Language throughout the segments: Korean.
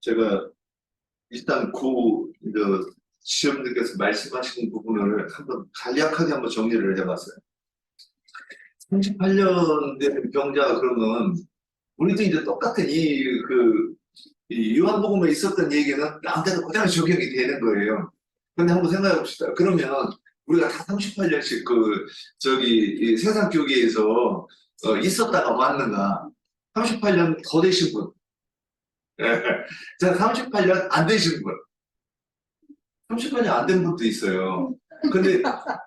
제가 일단 이제 시험님께서 말씀하신 부분을 한번 간략하게 한번 정리를 해봤어요. 38년 된 병자가 그러면 우리도 이제 똑같은 이 요한복음에 있었던 얘기는 나한테는 그대로 적용이 되는 거예요. 근데 한번 생각해 봅시다. 그러면 우리가 다 38년씩 이 세상 교계에서 있었다가 왔는가? 38년 더 되신 분. 예. 자, 38년 안 되신 분. 30년이 안 된 분도 있어요. 근데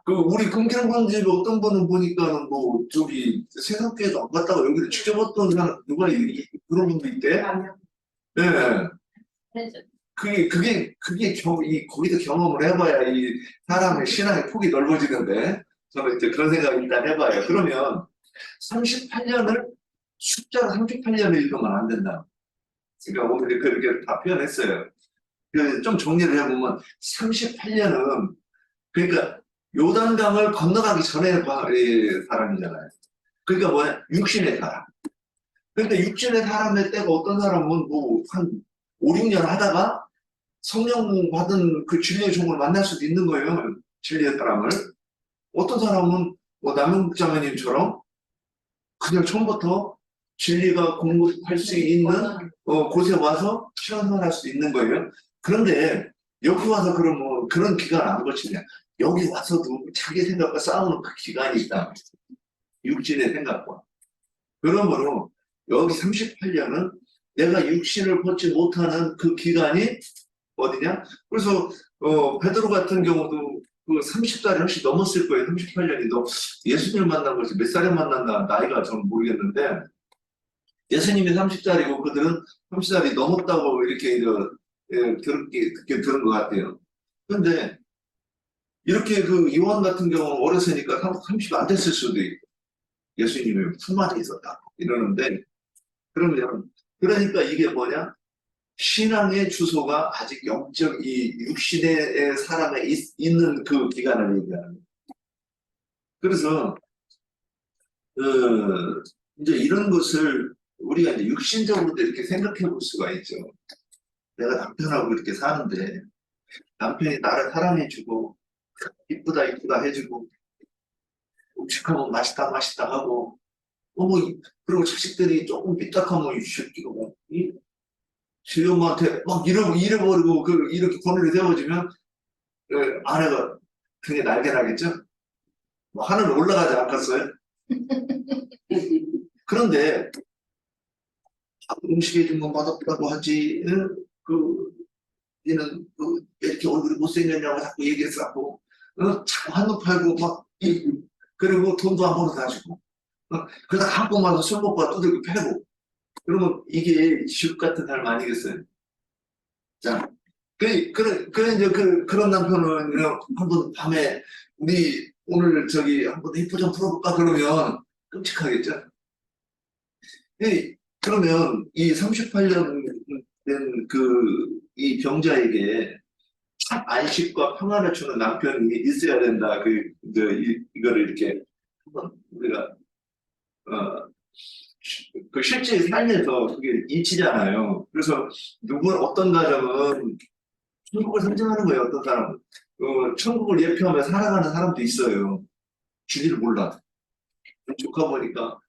우리 금경방집 어떤 분은 보니까는 뭐 저기 세상교회도 안 갔다가 여기를 직접 왔던 사람 누가 그런 분도 있대? 네. 거기서 경험을 해봐야 이 사람의 신앙의 폭이 넓어지는데 저는 이제 그런 생각을 일단 해봐요. 그러면 38년을 숫자로 38년을 읽으면 안 된다. 그러니까 오늘 그렇게 다 표현했어요. 좀 정리를 해보면 38년은 그러니까 요단강을 건너가기 전에 사람이잖아요. 그러니까 뭐야? 육신의 사람. 그러니까 육신의 사람의 때가 어떤 사람은 뭐 한 5, 6년 하다가 성령 받은 그 진리의 종을 만날 수도 있는 거예요. 진리의 사람을. 어떤 사람은 뭐 남영국 장로님처럼 그냥 처음부터 진리가 공부할 수 있는 곳에 와서 실험을 할 수 있는 거예요. 그런데 여기 와서 그러면 그런 기간 안 거치냐. 여기 와서도 자기 생각과 싸우는 그 기간이 있다. 육신의 생각과. 그러므로 여기 38년은 내가 육신을 벗지 못하는 그 기간이 어디냐? 그래서 베드로 같은 경우도 그 30살이 훨씬 넘었을 거예요. 38년이 예수님을 만난 것이 몇 살에 만났나 나이가 저는 모르겠는데 예수님이 30살이고 그들은 30살이 넘었다고 이렇게 듣게 들은 것 같아요. 그런데 이렇게 그 요한 같은 경우는 어렸으니까 30이 안 됐을 수도 있고 예수님이 품 안에 있었다 이러는데 그러니까 이게 뭐냐? 신앙의 주소가 아직 영적 이 육신의 사람에 있는 그 기간을 얘기하는 거예요. 그래서 이제 이런 것을 우리가 이제 육신적으로도 이렇게 생각해 볼 수가 있죠. 내가 남편하고 이렇게 사는데 남편이 나를 사랑해주고 이쁘다 이쁘다 해주고 음식하면 맛있다 맛있다 하고 그리고 자식들이 조금 삐딱하면 이 새끼가 저희 엄마한테 막 잃어버리고 이렇게 권위를 세워주면 아내가 등에 날개 나겠죠? 뭐 하늘 올라가지 않겠어요? 그런데 음식 해준 건 맛없다고 하지 얘는 왜 이렇게 얼굴이 못생겼냐고 자꾸 얘기했었고 자꾸 한눈 팔고 그리고 돈도 한 번도 다 주고 그러다 한번 와서 술 먹고 두들겨 패고 그러면 이게 지옥 같은 삶 아니겠어요? 자, 이제 그런 남편은 한번 밤에 우리 오늘 한번 히포 좀 풀어볼까 그러면 끔찍하겠죠? 그러면 이 38년 된 이 병자에게 참 안식과 평안을 주는 남편이 있어야 된다. 이거를 이렇게 한번 우리가 그 실제 삶에서 그게 잊히잖아요. 그래서 어떤 가정은 천국을 상징하는 거예요. 어떤 사람은 천국을 예표하며 살아가는 사람도 있어요. 주지를 몰라. 조카 보니까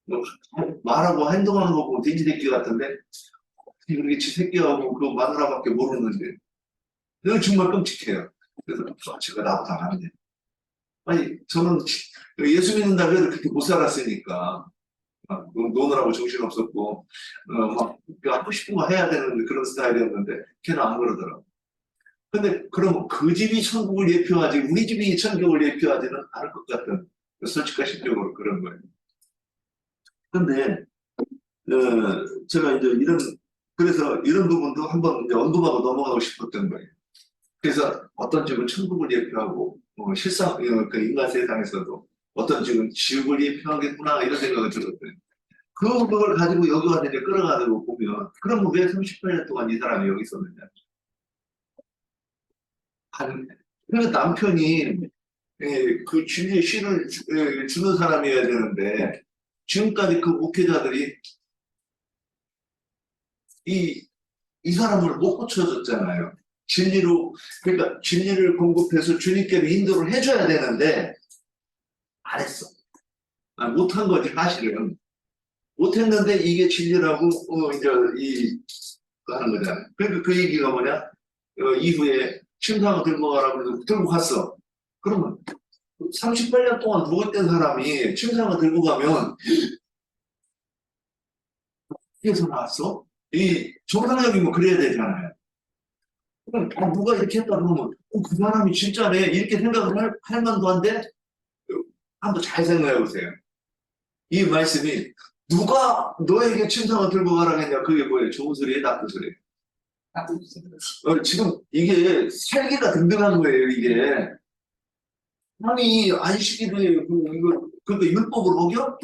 뭐 말하고 행동하는 거 보고 돼지새끼 같은데 그렇게 지 새끼하고 그 마누라밖에 모르는데 이건 정말 끔찍해요. 그래서 제가 나보다 나았네. 아니 저는 예수 믿는다고 해도 그렇게 못 살았으니까 노느라고 정신없었고 하고 싶은 거 해야 되는 그런 스타일이었는데 걔는 안 그러더라고. 근데 그럼 그 집이 천국을 예표하지 우리 집이 천국을 예표하지는 않을 것 같은 솔직하신적으로 그런 거예요. 근데 제가 이제 그래서 이런 부분도 한번 이제 언급하고 넘어가고 싶었던 거예요. 그래서 어떤 집은 천국을 예표하고 실상 그 인간 세상에서도 어떤 집은 지옥을 예표하겠구나 이런 생각을 들었어요. 그걸 가지고 여기 와서 이제 끌어가지고 보면 그러면 왜 38년 동안 이 사람이 여기 있었느냐? 그래서 남편이 그 진리의 신을 주는 사람이어야 되는데 지금까지 그 목회자들이 이 이 사람을 못 고쳐줬잖아요. 진리로, 그러니까 진리를 공급해서 주님께로 인도를 해줘야 되는데, 안 했어. 못한 거지, 사실은. 못했는데 이게 진리라고, 이제, 하는 거잖아요. 그러니까 그 얘기가 뭐냐? 이후에 침상을 들고 가라고 해서 들고 갔어. 그러면 38년 동안 누워있던 사람이 침상을 들고 가면, 어디에서 나왔어? 이 정상적이면 그래야 되잖아요. 그럼 누가 이렇게 했다 그러면 그 사람이 진짜네 이렇게 생각을 할 만도 한데 한번 잘 생각해 보세요. 이 말씀이 누가 너에게 침상을 들고 가라고 했냐 그게 뭐예요? 좋은 소리예요? 나쁜 소리예요? 지금 이게 살기가 등등한 거예요 이게. 아니 안식일을 그러니까 율법을 어겨?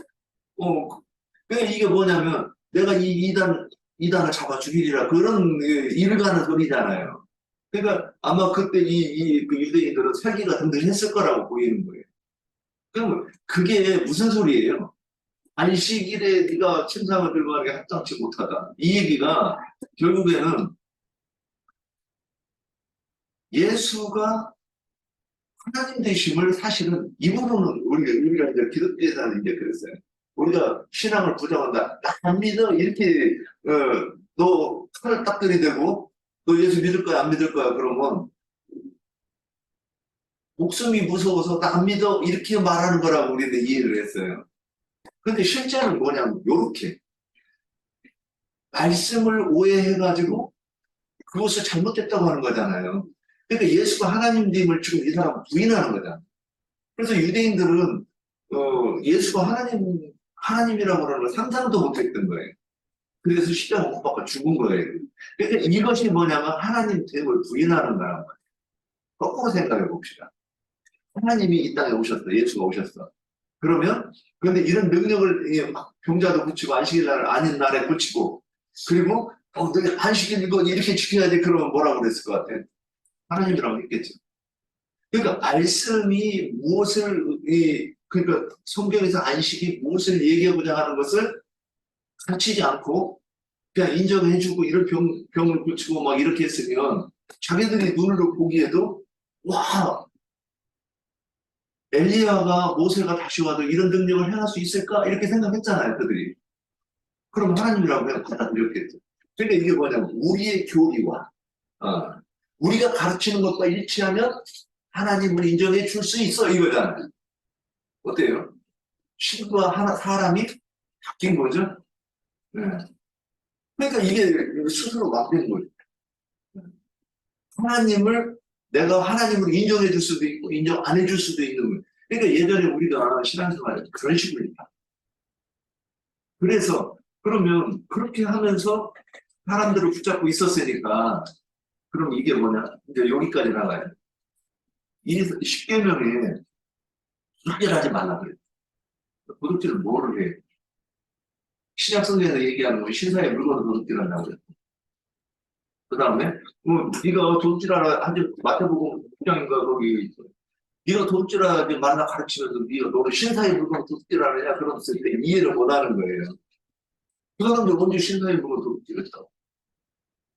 그러니까 이게 뭐냐면 내가 이단을 잡아 죽이리라 그런 일을 가는 소리잖아요. 그러니까 아마 그때 그 유대인들은 살기가 든든했을 거라고 보이는 거예요. 그럼 그게 무슨 소리예요? 안식일에 네가 침상을 들고 가는 게 합당치 못하다. 이 얘기가 결국에는 예수가 하나님 되심을 사실은 이 부분은 우리가 이제 기독교에서는 이제 그랬어요. 우리가 신앙을 부정한다. 나 안 믿어. 이렇게, 너 칼을 딱 들이대고, 너 예수 믿을 거야, 안 믿을 거야. 그러면 목숨이 무서워서 나 안 믿어. 이렇게 말하는 거라고 우리는 이해를 했어요. 근데 실제는 뭐냐면, 요렇게. 말씀을 오해해가지고 그것을 잘못했다고 하는 거잖아요. 그러니까 예수가 하나님임을 지금 이 사람은 부인하는 거잖아요. 그래서 유대인들은 예수가 하나님이라고 하는 걸 상상도 못했던 거예요. 그래서 십자가 못 박아 죽은 거예요. 그러니까 이것이 뭐냐면 하나님 됨을 부인하는 거란 말이에요. 거꾸로 생각해 봅시다. 하나님이 이 땅에 오셨어. 예수가 오셨어. 그러면 그런데 이런 능력을 막 병자도 붙이고 안식일 날 아닌 날에 붙이고 그리고 너 안식일 이거 이렇게 지켜야 돼. 그러면 뭐라고 그랬을 것 같아? 하나님이라고 했겠죠. 그러니까 말씀이 무엇을 그러니까 성경에서 안식이 무엇을 얘기하고자 하는 것을 가르치지 않고 그냥 인정해주고 이런 병을 고치고 막 이렇게 했으면 자기들이 눈으로 보기에도 와 엘리야가 모세가 다시 와도 이런 능력을 행할 수 있을까 이렇게 생각했잖아요 그들이. 그럼 하나님이라고 그냥 받아들였겠죠. 그러니까 이게 뭐냐면 우리의 교리와 우리가 가르치는 것과 일치하면 하나님을 인정해 줄 수 있어 이거잖아요. 어때요? 신과 사람이 바뀐 거죠? 네. 그러니까 이게 스스로 막힌 거예요. 하나님을 내가 하나님으로 인정해 줄 수도 있고 인정 안 해줄 수도 있는 거예요. 그러니까 예전에 우리가 신앙생활 그런 식으로 했다. 그래서 그러면 그렇게 하면서 사람들을 붙잡고 있었으니까 그럼 이게 뭐냐? 이제 여기까지 나가요. 이 십계명에 도둑질하지 말라 그래요. 도둑질은 뭐를 해? 신약 성경에서 얘기하는 거 신사의 물건을 도둑질한다고 그래요. 그 다음에 네가 도둑질하라 한지 마태복음 6장인가 거기 네가 도둑질하지 말라 가르치면서 네가 너를 신사의 물건 도둑질하느냐 그러면서 이해를 못하는 거예요. 그 사람들 언제 신사의 물건 도둑질했다고?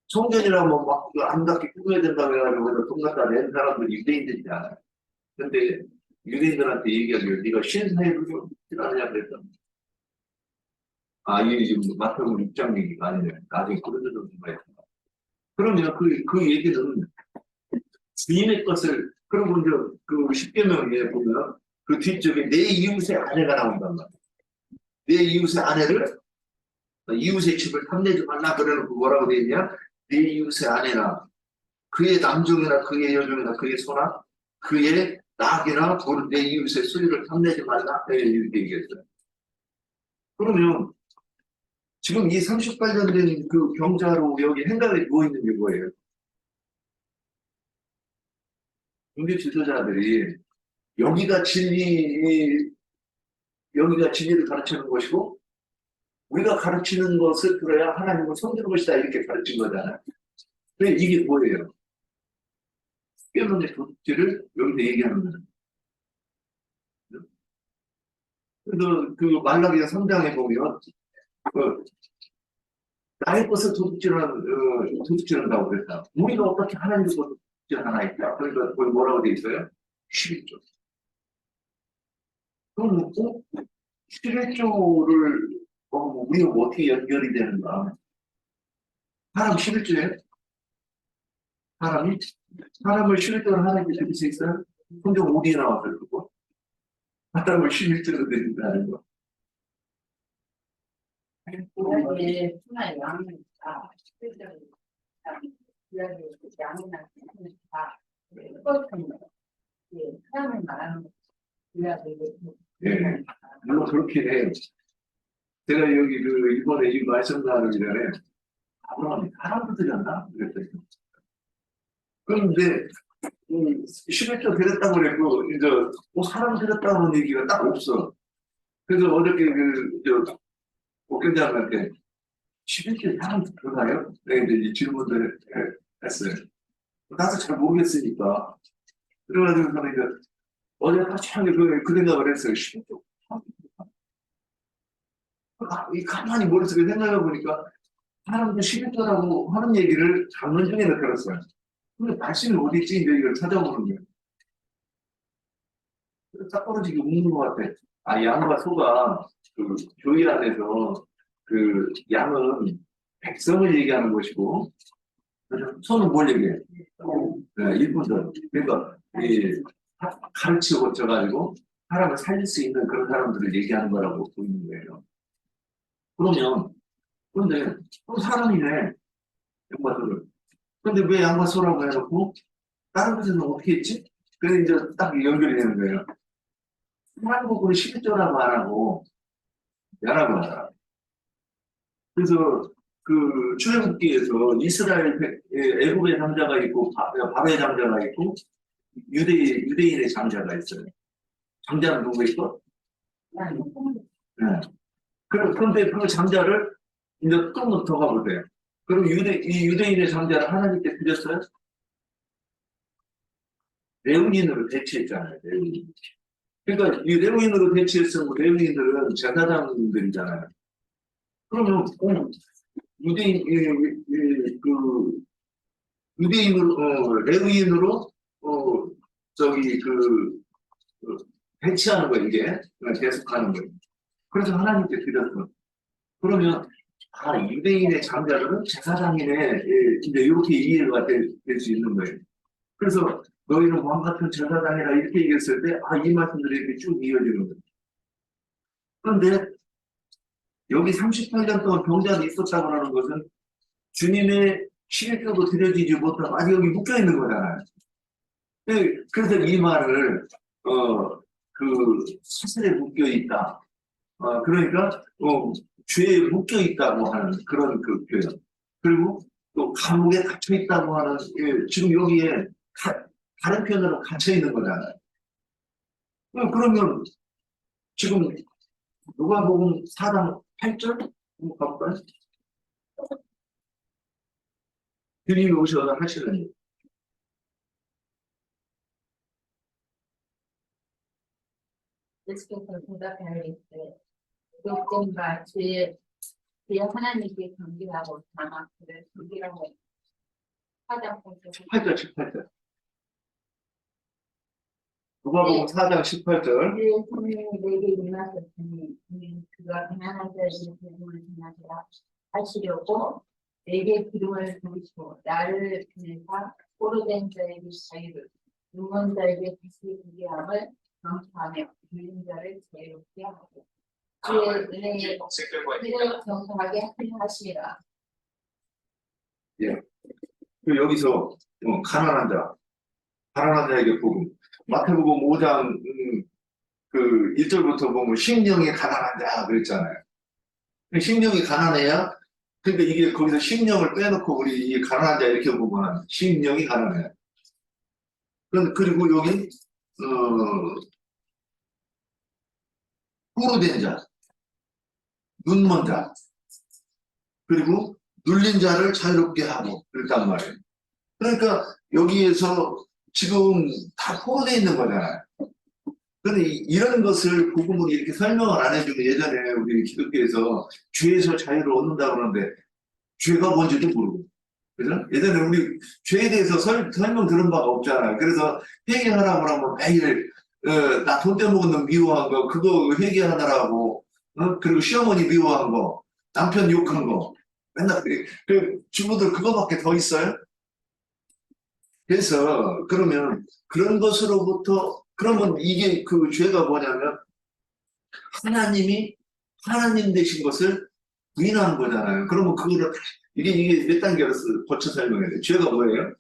성전이라면 막 아름답게 꾸며야 된다고 해가지고 돈 갖다 낸 사람들 유대인들이잖아요. 근데 유대인들한테 얘기하기로 네가 신사의 물건 도둑질하느냐 그랬더니 이게 지금 마태복음 6장 얘기가 아니네. 나중에 고린도전서 봐야 된다. 그러면 그 얘기는 주인의 것을, 그리고 이제 그 십계명에 보면 그 뒤쪽에 내 이웃의 아내가 나온단 말이야. 내 이웃의 아내를, 이웃의 집을 탐내지 말라 그러는 거 뭐라고 되어 있냐? 내 이웃의 아내나 그의 남종이나 그의 여종이나 그의 소나 그의 낙이나 내 이웃의 소유를 탐내지 말라 이렇게 얘기했어요. 그러면 지금 이 38년 된 그 병자로 여기 행간에 누워있는 게 뭐예요? 종교 지도자들이 여기가 여기가 진리를 가르치는 것이고 우리가 가르치는 것을 들어야 하나님을 섬기는 것이다 이렇게 가르친 거잖아요. 근데 이게 뭐예요? 십계명의 도둑질을 여기서 얘기하는 거죠. 그래서 그 말라기야 3장에 보면 나의 것을 도둑질한다고 그랬다. 우리가 어떻게 하나님의 것을 도둑질 하나 있다. 그러니까 거기 뭐라고 돼 있어요? 11조. 그럼 11조를 우리가 뭐 어떻게 연결이 되는가? 사람 11조에 사람을 11조로 하나님께 드릴 수 있어요? 성경 어디에 나왔어요? 그거? 사람을 11조로 드린다는 거. 구약의 순화의 양은 다 실제로 구약의 양이나 수는 다 똑같은 사람을 말하는 거. 구약의 예, 물론 그렇긴 해요. 제가 여기 이번에 이 말씀 나누기 전에 아브라함이 사람도 드렸나? 그랬더니. 그런데 11조 드렸다고 그랬고 이제 사람 드렸다는 얘기가 딱 없어. 그래서 어저께 목견자한테 11조 사람 들어가요? 네, 이제 이 질문을 했어요. 나도 잘 모르겠으니까. 그래가지고 저는 이제 어제 다시하게 그 생각을 했어요. 11조. 가만히 머릿속에 생각해 보니까 사람도 11조라고 하는 얘기를 잡는 중에는 들었어요. 근데 말씀이 어디 있지? 이제 이걸 찾아보는 거예요. 딱 떨어지게 웃는 것 같아. 양과 소가 교회 안에서 양은 백성을 얘기하는 것이고, 소는 뭘 얘기해? 네, 일꾼들. 그러니까, 가르치고 고쳐가지고 사람을 살릴 수 있는 그런 사람들을 얘기하는 거라고 보이는 거예요. 그런데, 또 사람이네. 양과 소를. 근데 왜 양과 소라고 해놓고, 다른 곳에는 어떻게 했지? 그래, 이제 딱 연결이 되는 거예요. 한국은 11조라고 안 하고, 야라고 하더라. 그래서 출애굽기에서 이스라엘 애굽의 장자가 있고 바로의 장자가 있고 유대인의 장자가 있어요. 장자는 누구 있고? 네. 그런데 그 장자를 이제 조금 더 가보세요. 그럼 이 유대인의 장자를 하나님께 드렸어요? 레위인으로 대체했잖아요. 레위인. 그러니까 이 레위인으로 대체했으면 레위인들은 제사장들이잖아요. 그러면 유대인으로 레위인으로 배치하는 거 이게 계속하는 거예요. 그래서 하나님께 드렸어. 그러면 유대인의 장자들은 제사장이네. 이제 이렇게 이해가 될 수 있는 거예요. 그래서 너희는 왕 같은 제사장이라 이렇게 얘기했을 때 이 말씀들이 이렇게 쭉 이어지는 거예요. 그런데 여기 38년 동안 병자도 있었다고 하는 것은 주님의 11조도 드려지지 못하고 아직 여기 묶여있는 거잖아요. 그래서 이 말을 사슬에 묶여있다. 그러니까 죄에 묶여있다고 하는 그런 표현. 그리고 또 감옥에 갇혀있다고 하는 지금 여기에 다른 표현으로 갇혀있는 거잖아요. 그러면 지금 누가복음 4장 8절 한번 가볼까요? 주님이 오셔서 하시는 일. 예수께서 대답하여 조금과 주의 하나님께 경배하고 다만 그를 경배하고 하자. 18절 18절 누가복음 4장 18절 그의 성령이 내게 임하셨으니 그가 가난한 자에게 기름을 하시려고 내게 기름을 부으시고 나를 보내사 포로된 자에게 자유를 눈먼 자에게 다시 보게 함을 경고하며 들린 자를 자유롭게 하고 그의 은혜에 그를 경고하게 하시라. 예. 여기서 가난한 자에게 복음. 마태복음 5장 1절부터 보면 심령이 가난한 자 그랬잖아요. 심령이 가난해야 근데 이게 거기서 심령을 빼놓고 우리 이 가난한 자 이렇게 보면 심령이 가난해요. 그리고 여기 포로된 자, 눈먼 자, 그리고 눌린 자를 자유롭게 하고 그랬단 말이에요. 그러니까 여기에서 지금 다 포로되어 있는 거잖아요. 그런데 이런 것을 복음으로 이렇게 설명을 안 해주면 예전에 우리 기독교에서 죄에서 자유를 얻는다 그러는데 죄가 뭔지도 모르고. 그죠? 예전에 우리 죄에 대해서 설명 들은 바가 없잖아요. 그래서 회개하라고 하면 매일, 나 돈 떼먹은 놈 미워한 거, 그거 회개하느라고, 그리고 시어머니 미워한 거, 남편 욕한 거, 맨날, 주부들 그거밖에 더 있어요? 그래서, 그러면, 그런 것으로부터, 그러면 이게 그 죄가 뭐냐면, 하나님이 하나님 되신 것을 부인하는 거잖아요. 그러면 그거를, 이게 몇 단계로 거쳐 설명해야 돼. 죄가 뭐예요?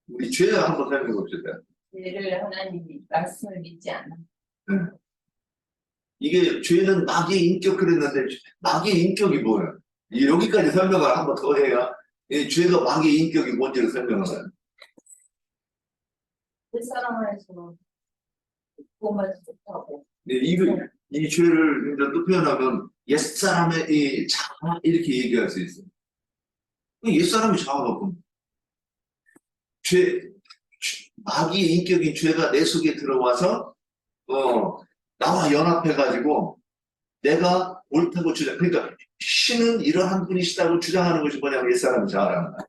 우리 죄가 한번 설명해 봅시다. 죄를 하나님이 말씀을 믿지 않아. 이게 죄는 마귀의 인격 그랬는데, 마귀의 인격이 뭐예요? 여기까지 설명을 한번 더 해야, 이 죄가 마귀의 인격이 뭔지를 설명을. 그 사람에서 복음을 듣고 이 죄를 이제 또 표현하면, 옛사람의 이 자아, 이렇게 얘기할 수 있어요. 옛사람이 자아가 뭐, 마귀의 인격인 죄가 내 속에 들어와서, 나와 연합해가지고, 내가 옳다고 주장, 그러니까, 신은 이러한 분이시다고 주장하는 것이 뭐냐면 옛사람의 자아라는 거야.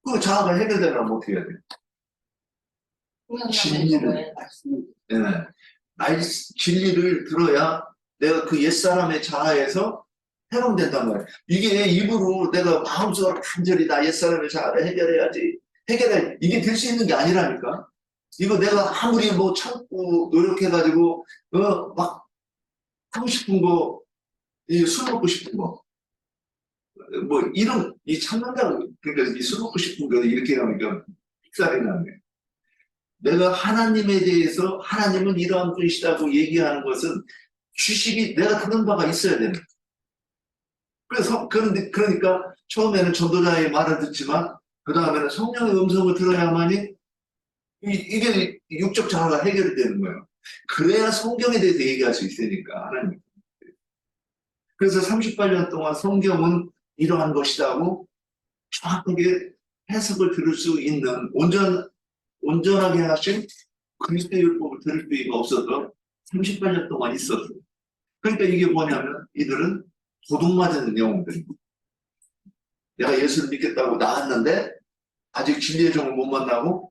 그 자아가 해결되려면 어떻게 해야 돼? 진리를, 진리를 들어야 내가 그 옛사람의 자아에서 해방된단 말이야. 이게 입으로 내가 마음속으로 간절히 나 옛사람의 자아를 해결해야지. 이게 될 수 있는 게 아니라니까. 이거 내가 아무리 뭐 참고 노력해가지고, 막 하고 싶은 거, 술 먹고 싶은 거, 뭐 이 참는다고, 그러니까 이 술 먹고 싶은 거 이렇게 하니까 픽살이 나네. 내가 하나님에 대해서 하나님은 이러한 분이시다고 얘기하는 것은 주식이 내가 들은 바가 있어야 되는 거예요. 그래서 그러니까 처음에는 전도자의 말을 듣지만 그 다음에는 성령의 음성을 들어야만이 이게 육적 자아가 해결이 되는 거예요. 그래야 성경에 대해서 얘기할 수 있으니까 하나님. 그래서 38년 동안 성경은 이러한 것이라고 정확하게 해석을 들을 수 있는 온전하게 하신 그리스도의 율법을 들을 수가 없어서 38년 동안 있었어요. 그러니까 이게 뭐냐면 이들은 도둑맞은 영웅들입니다. 내가 예수를 믿겠다고 나왔는데 아직 진리의 종을 못 만나고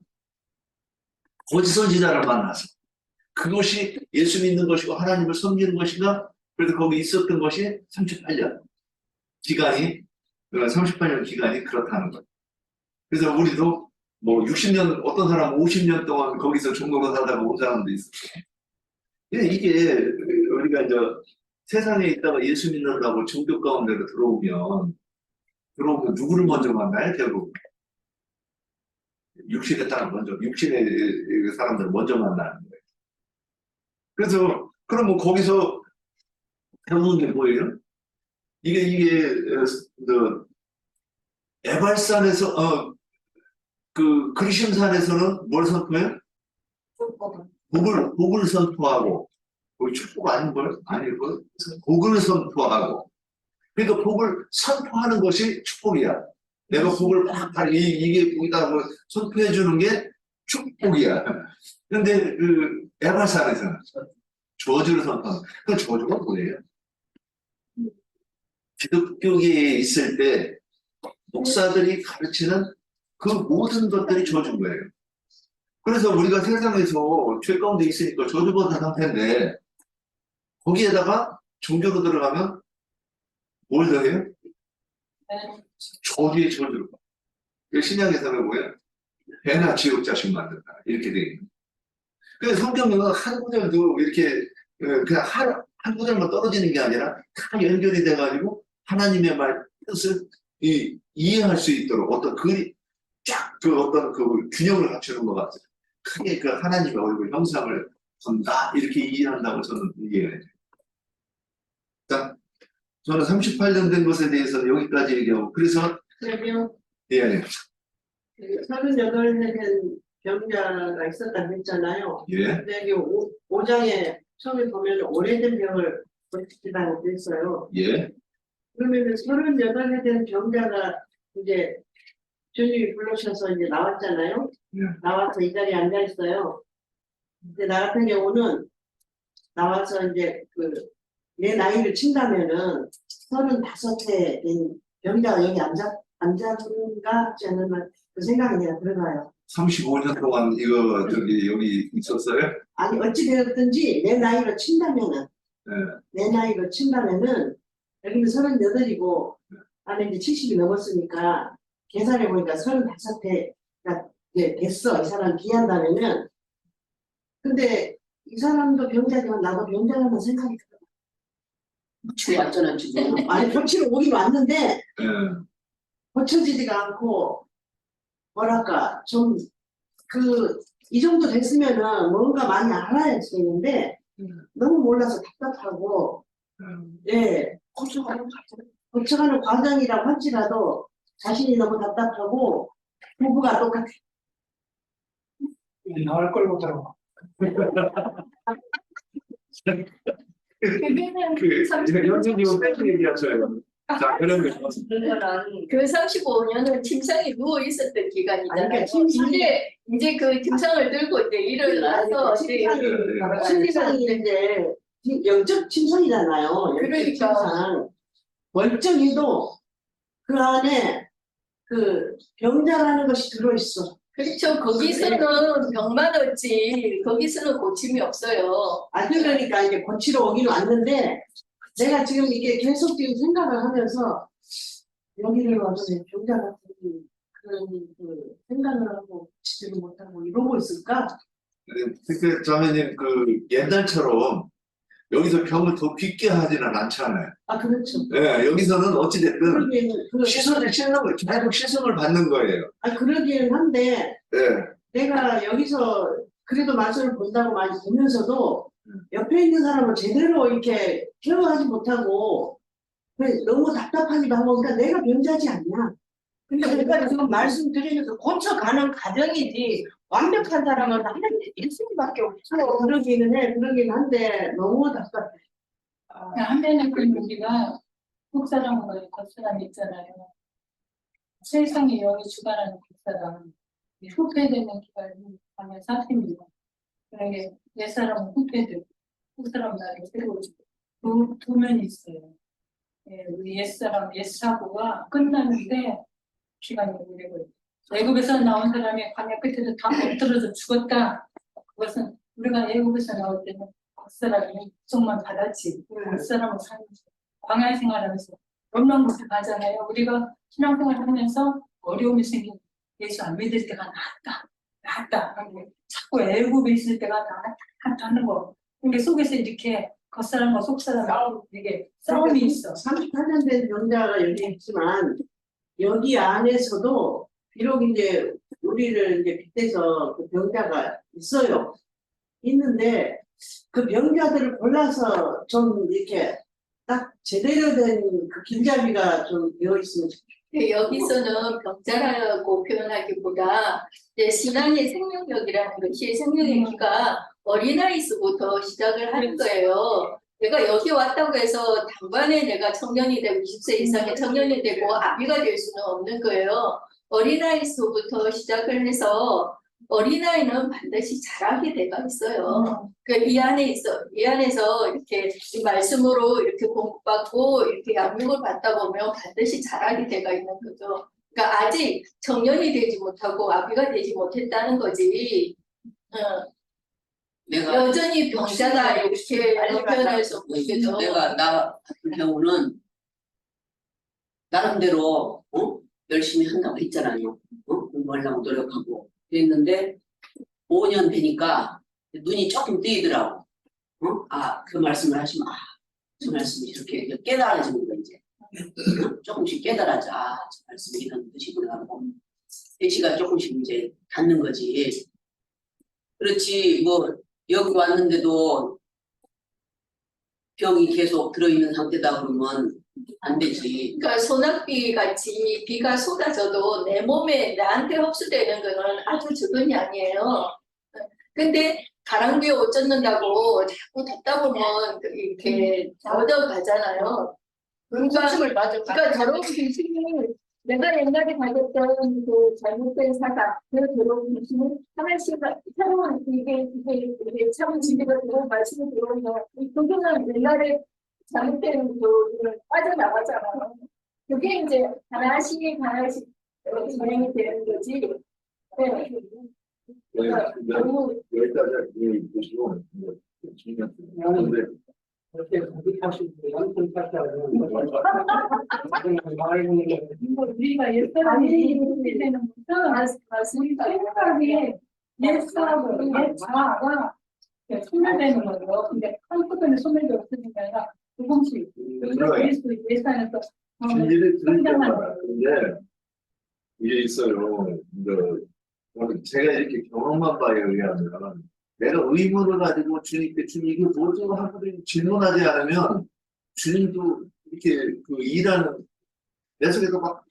거짓 선지자를 만나서 그것이 예수 믿는 것이고 하나님을 섬기는 것인가? 그래서 거기 있었던 것이 38년 기간이 38년 기간이 그렇다는 거예요. 그래서 우리도 뭐 60년 어떤 사람은 50년 동안 거기서 종로로 살다가 온 사람도 있어요. 이게 우리가 이제 세상에 있다가 예수 믿는다고 종교 가운데로 들어오면 누구를 먼저 만나요? 결국 육신의 사람 먼저 육신의 사람들 먼저 만나는 거예요. 그래서 그러면 거기서 배우는 게 뭐예요? 이게 에발산에서 그 그리심산에서는 뭘 선포해요? 복을 선포하고 축복 아닌 걸 아닐 걸 복을 선포하고 그러니까 복을 선포하는 것이 축복이야. 내가 복을 막 이게 복이다고 선포해 주는 게 축복이야. 그런데 그 에발산에서는 저주를 선포하는. 그 저주가 뭐예요? 기독교계에 있을 때 목사들이 가르치는 그 모든 것들이 저주인 거예요. 그래서 우리가 세상에서 죄 가운데 있으니까 저주받은 상태인데 거기에다가 종교로 들어가면 뭘 더해요? 저주의 저주로. 신약에서는 뭐예요? 배나 지옥 자식 만든다. 이렇게 되어 있는. 그래서 성경은 한 구절도 이렇게 그냥 한 구절만 떨어지는 게 아니라 다 연결이 돼가지고 하나님의 말 뜻을 이해할 수 있도록 어떤 어떤 그 균형을 갖추는 것 같아요. 크게 그 하나님의 얼굴 형상을 본다 이렇게 이해한다고 저는 이해해요. 자, 저는 38년 된 것에 대해서는 여기까지 얘기하고 그래서 예. 38회된 병자가 있었다고 했잖아요. 예. 근데 여기 5장에 처음에 보면 오래된 병을 고치시다고 했어요. 예. 그러면 38회된 병자가 이제 주님이 불러셔서 이제 나왔잖아요. 예. 나와서 이 자리에 앉아 있어요. 근데 나 같은 경우는 나와서 이제 내 나이를 친다면은 35세 된 병자가 여기 앉았는가 하지 않으면 그 생각이 그냥 들어가요. 35년 동안 이거 저기 여기 있었어요? 아니 어찌되었든지 내 나이로 친다면은 네. 내 나이로 친다면은 여기는 38이고 나는 이제 70이 넘었으니까 계산해 보니까 35회가 됐어. 이 사람 비한다면은 근데 이 사람도 병자지만 나도 병자라는 생각이 들어. 고치고 왔잖아 지금. 아니 고치러 오긴 왔는데 네. 고쳐지지가 않고 뭐랄까 좀 이 정도 됐으면은 뭔가 많이 알아야 되는데 너무 몰라서 답답하고 예 고쳐가는 과정이라고 할지라도 자신이 너무 답답하고 부부가 똑같아. 나올 걸 보더라고. 그게는 이제 현진님은 뺀 얘기하셔요. 자, 그러면 그 35년은 침상에 누워 있었던 기간이잖아요. 아니, 그러니까 침상에- 이제 그 침상을 들고 이제 일어나서 이제 심리상이 이제 영적 침상이잖아요. 영적 그러니까. 침상. 멀쩡해도 그 안에 그 병자라는 것이 들어있어. 그렇죠. 거기서는 병만 없지 거기서는 고침이 없어요. 그러니까 이제 고치러 오긴 왔는데 내가 지금 이게 계속 지금 생각을 하면서 여기를 와서 내 병자 같은 그런 그 생각을 하고 고치지를 못하고 이러고 있을까? 그 자매님 그 옛날처럼 여기서 병을 더 깊게 하지는 않잖아요. 그렇죠. 예, 여기서는 어찌됐든 그러기에는 시선을 계속 시선을 받는 거예요. 그러기에는 한데 예. 내가 여기서 그래도 말씀을 본다고 많이 보면서도 옆에 있는 사람을 제대로 이렇게 케어하지 못하고 너무 답답하기도 하고 그러니까 내가 병자지 않냐. 근데 우리가 지금 말씀드리면서 고쳐가는 과정이지 완벽한 사람은 하는 예수님밖에 없어. 그러기는 해. 그러긴 한데 너무 답답해. 한편에 그 우리가 국사람과 겉사람 있잖아요. 세상에 영이 주관하는 국사람, 후패되는 기간이 하면 사태입니다. 그러게 옛사람은 후패되고 후사람 나를 세우고 두 면이 있어요. 예, 우리 옛사람, 옛사고가 끝나는데 시간이 오래 걸려요. 애굽에서 나온 사람이 광야 끝에서 다 엎드려서 죽었다. 그것은 우리가 애굽에서 나올 때는 겉사람이 정말 받았지. 겉사람을 살면서 광야 생활하면서 얼마나 곳을 가잖아요. 우리가 신앙생활 하면서 어려움이 생기면 예수 안 믿을 때가 낫다 하고 자꾸 애굽에 있을 때가 낫다 하는 거. 근데 속에서 이렇게 겉사람과 속사람 이게 싸움이 있어. 38년 된 병자가 여기 있지만 여기 안에서도 비록 이제 우리를 이제 빗대서 그 병자가 있어요. 있는데 그 병자들을 골라서 좀 이렇게 딱 제대로 된 그 길잡이가 좀 되어 있으면 좋겠어요. 여기서는 병자라고 표현하기보다 이제 신앙의 생명력이라는 것이 생명의 기가 어린아이서부터 시작을 하는 거예요. 내가 여기 왔다고 해서 단번에 내가 청년이 되고 20세 이상의 청년이 되고 아비가 될 수는 없는 거예요. 어린아이서부터 시작을 해서 어린아이는 반드시 자라게 돼가 있어요. 이 안에서 이렇게 이 말씀으로 이렇게 공부받고 이렇게 양육을 받다 보면 반드시 자라게 돼가 있는 거죠. 그러니까 아직 청년이 되지 못하고 아비가 되지 못했다는 거지. 내가 여전히 병자다 이렇게 표현할 수 없는 거죠. 나 같은 경우는 나름대로 열심히 한다고 했잖아요. 공부하려고 노력하고 그랬는데 5년 되니까 눈이 조금 뜨이더라고. 그 말씀을 하시면 저 말씀이 이렇게 깨달아지는 거 이제 조금씩 깨달아져. 저 말씀이 이런 뜻이구나 하고 대시가 조금씩 이제 닿는 거지. 그렇지 뭐 여기 왔는데도 병이 계속 들어있는 상태다 그러면 안 되지. 그러니까 소낙비 같이 비가 쏟아져도 내 몸에 나한테 흡수되는 거는 아주 적은 양이에요. 근데 가랑비에 옷 젖는다고 자꾸 걷다 보면 이렇게 젖어가잖아요. 그러니까 저런 귀신이 내가 옛날에 가졌던 그 잘못된 사상, 그 저런 귀신은 하나씩 새로운 이게 참 지혜가 들어온 말씀이 들어오면 이 그거는 옛날에 잘못된 그 빠져나가잖아요. 그게 이제 하나씩 진행이 되는 거지. 네. 너무 여기까지 보시고 중요한데 그렇게 고집하시고 양손 깎아요. 우리가 옛사람이 되는 것은 맞습니다. 생각이 옛사람으로 옛 자아가 소멸되는 거예요. 근데 한꺼번에 소멸이 없으니까 아니라 조금씩 예산에서 진리를 들을 성장하는 때마다 근데 이게 있어요. 제가 이렇게 경험한 바에 의하면 내가 의문을 가지고 주님께 주님 이게 뭐죠 하고 질문하지 않으면 주님도 이렇게 그 일하는 내 속에서 막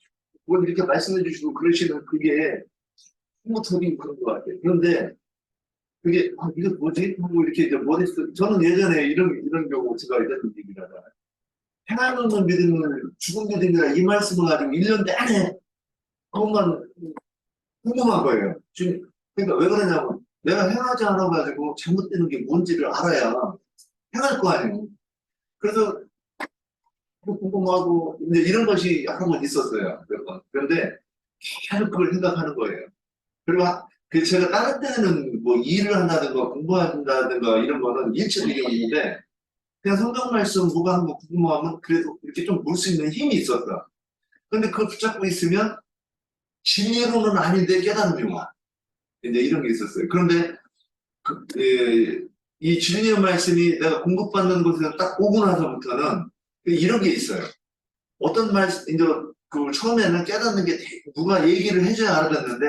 뭘 이렇게 말씀해 주시고 그러시는 그게 흐뭇하긴 그런 것 같아요. 그런데 그게 이게 뭐지? 하고 이렇게 이제 못했어. 저는 예전에 이런 경우 제가 이랬던 얘기라잖아요. 행하는 믿음을 죽은 믿음이라 이 말씀을 가지고 1년 내내 그것만 궁금한 거예요. 지금 그러니까 왜 그러냐면 내가 행하지 않아가지고 잘못되는 게 뭔지를 알아야 행할 거 아니에요. 그래서 궁금하고 이제 이런 것이 한 번 있었어요. 몇 번. 그런데 계속 그걸 생각하는 거예요. 그리고 그 제가 다른 때는 뭐 일을 한다든가 공부한다든가 이런 거는 일체적이었는데 그냥 성경 말씀 뭐가 한번 궁금하면 그래도 이렇게 좀 볼 수 있는 힘이 있었어. 근데 그걸 붙잡고 있으면 진리로는 아닌데 깨닫는 와. 이제 이런 게 있었어요. 그런데 이 진리의 말씀이 내가 공급받는 곳에서 딱 오고 나서부터는 이런 게 있어요. 어떤 말씀, 이제 그 처음에는 깨닫는 게 누가 얘기를 해줘야 알아듣는데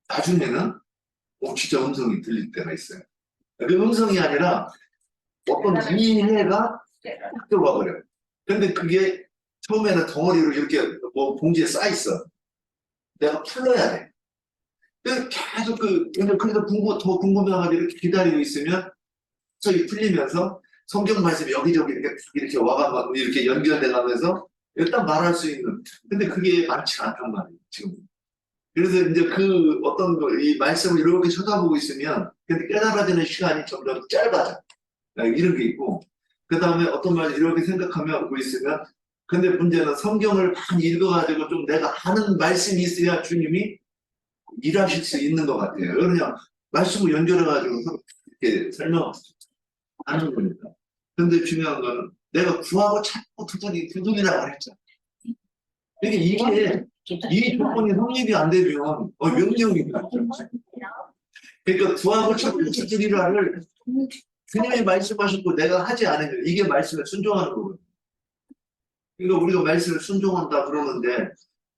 나중에는 진짜 음성이 들릴 때가 있어요. 그 음성이 아니라 어떤 이해가 딱 들어와 버려요. 근데 그게 처음에는 덩어리로 이렇게 뭐 봉지에 쌓여 있어. 내가 풀러야 돼. 계속 그래서 더 궁금해가지고 이렇게 기다리고 있으면 저기 풀리면서 성경 말씀이 여기저기 이렇게 와가지고 이렇게 연결돼 가면서 일단 말할 수 있는. 근데 그게 많지 않단 말이에요, 지금. 그래서 이제 그 어떤 이 말씀을 이렇게 쳐다보고 있으면 근데 깨달아지는 시간이 점점 짧아져. 이런 게 있고. 그 다음에 어떤 말을 이렇게 생각하고 있으면 근데 문제는 성경을 많이 읽어가지고 좀 내가 아는 말씀이 있어야 주님이 일하실 수 있는 것 같아요. 그냥 말씀을 연결해가지고 이렇게 설명하는 거니까. 근데 중요한 거는 내가 구하고 찾고 두드리라고 했잖아. 이게 이 조건이 성립이 안 되면 명령입니다. 그러니까 구하고 찾고 두드리라를 그냥 말씀하셨고 내가 하지 않으면 이게 말씀에 순종하는 거거든요. 그러니까 우리가 말씀에 순종한다 그러는데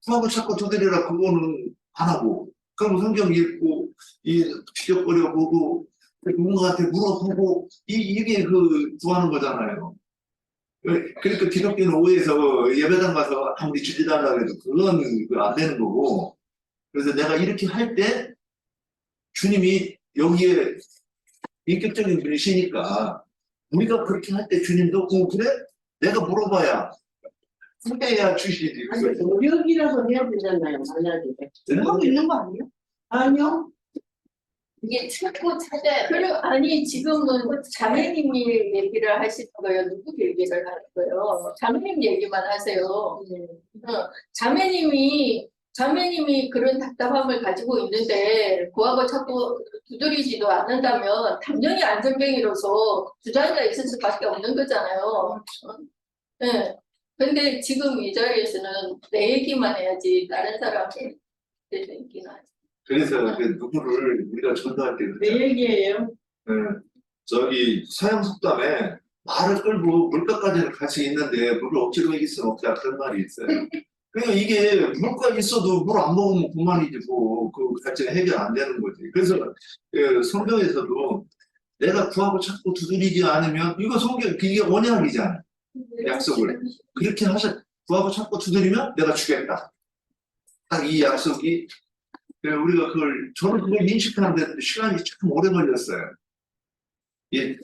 구하고 찾고 두드리라 그거는 안 하고 그럼 성경 읽고 지적거려 보고 누군가한테 물어보고 이게 그 구하는 거잖아요. 그러니까 기독교는 오해해서 예배당 가서 아무리 주지달라고 해도 그건 안 되는 거고 그래서 내가 이렇게 할 때 주님이 여기에 인격적인 분이시니까 우리가 그렇게 할 때 주님도 그래? 내가 물어봐야 후배야 주시지. 아니, 노력이라도 해야 되잖아요, 만약에. 하고 있는 거 아니에요? 아니요. 이게 찾고 찾아야 그리고 아니 지금은 자매님이 얘기를 하시는 거예요. 누구 얘기를 하는 거예요? 자매님 얘기만 하세요. 자매님이 그런 답답함을 가지고 있는데 구하고 찾고 두드리지도 않는다면 당연히 안전뱅이로서 주저앉아 있을 수밖에 없는 거잖아요. 네. 근데 지금 이 자리에서는 내 얘기만 해야지 다른 사람의 얘기는 하지. 그래서 그 누구를 우리가 전도할 때 내 얘기예요. 저기 서양 속담에 말을 끌고 물가까지는 갈 수 있는데 물을 억지로 먹일 수는 없다 그런 말이 있어요. 그러니까 이게 물가 있어도 물 안 먹으면 그만이지 뭐 그 자체가 해결 안 되는 거지. 그래서 성경에서도 내가 구하고 찾고 두드리지 않으면 이거 성경 이게 언약이잖아. 약속을 그렇게 구하고 찾고 두드리면 내가 주겠다. 딱 이 약속이 우리가 저는 그걸 인식하는데 시간이 참 오래 걸렸어요. 예.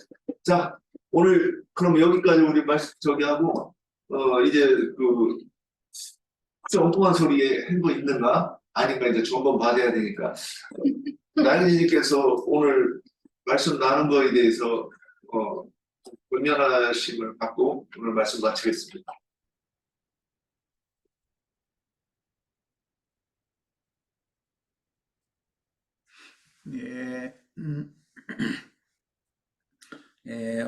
자, 오늘 그럼 여기까지 우리 말씀 하고, 이제 엉뚱한 소리에 한 거 있는가? 아닌가 이제 점검 받아야 되니까. 나연이님께서 오늘 말씀 나눈 거에 대해서, 은연하심을 받고 오늘 말씀 마치겠습니다. 예,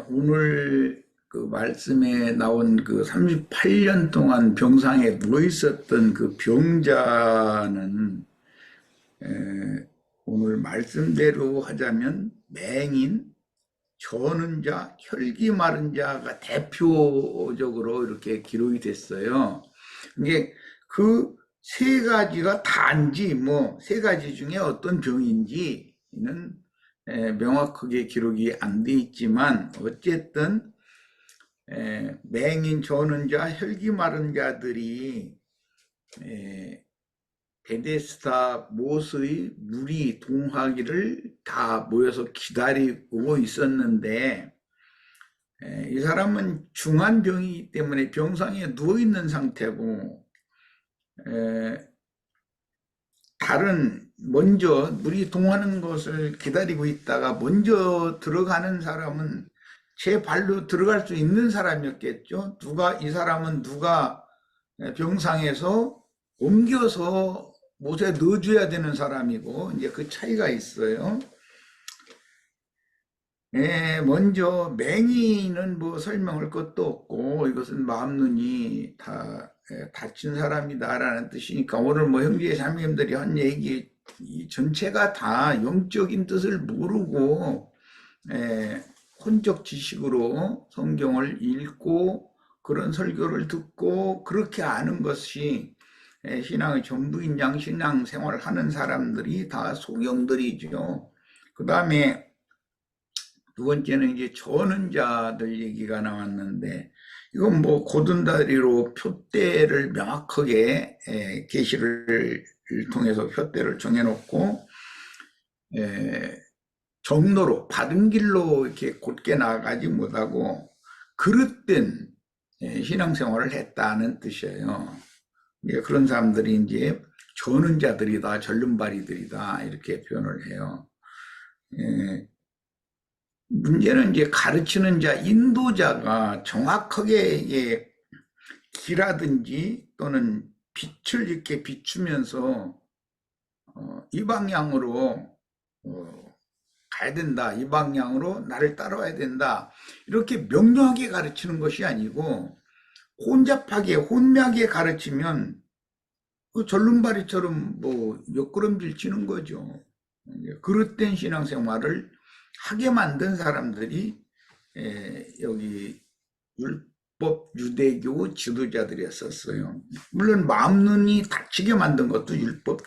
오늘 그 말씀에 나온 그 38년 동안 병상에 누워 있었던 그 병자는 오늘 말씀대로 하자면 맹인, 저는 자, 혈기 마른 자가 대표적으로 이렇게 기록이 됐어요. 이게 그 세 가지가 단지 뭐 세 가지 중에 어떤 병인지는 명확하게 기록이 안 돼 있지만 어쨌든 맹인, 저는 자, 혈기 마른 자들이 베데스다 못의 물이 동하기를 다 모여서 기다리고 있었는데 이 사람은 중한 병이기 때문에 병상에 누워있는 상태고 다른 먼저 물이 동하는 것을 기다리고 있다가 먼저 들어가는 사람은 제 발로 들어갈 수 있는 사람이었겠죠. 이 사람은 누가 병상에서 옮겨서 못에 넣어줘야 되는 사람이고 이제 그 차이가 있어요. 먼저 맹인은 뭐 설명할 것도 없고 이것은 마음 눈이 다 다친 사람이다라는 뜻이니까 오늘 뭐 형제 자매님들이 한 얘기 이 전체가 다 영적인 뜻을 모르고 혼적 지식으로 성경을 읽고 그런 설교를 듣고 그렇게 아는 것이 신앙의 전부인 양 신앙 생활을 하는 사람들이 다 소경들이죠. 그 다음에 두 번째는 이제 전은자들 얘기가 나왔는데 이건 뭐 고든다리로 표대를 명확하게 계시를 통해서 표대를 정해놓고 정로로 바른 길로 이렇게 곧게 나아가지 못하고 그릇된 신앙생활을 했다는 뜻이에요. 그런 사람들이 이제 전은자들이다, 전륜발이들이다 이렇게 표현을 해요. 문제는 이제 가르치는 자, 인도자가 정확하게 길하든지 또는 빛을 이렇게 비추면서 이 방향으로 가야 된다, 이 방향으로 나를 따라와야 된다 이렇게 명료하게 가르치는 것이 아니고 혼잡하게 혼미하게 가르치면 그 전륜발이처럼 뭐 옆구름질 치는 거죠. 그릇된 신앙생활을 하게 만든 사람들이 여기 율법 유대교 지도자들이었었어요. 물론 마음 눈이 닫히게 만든 것도 율법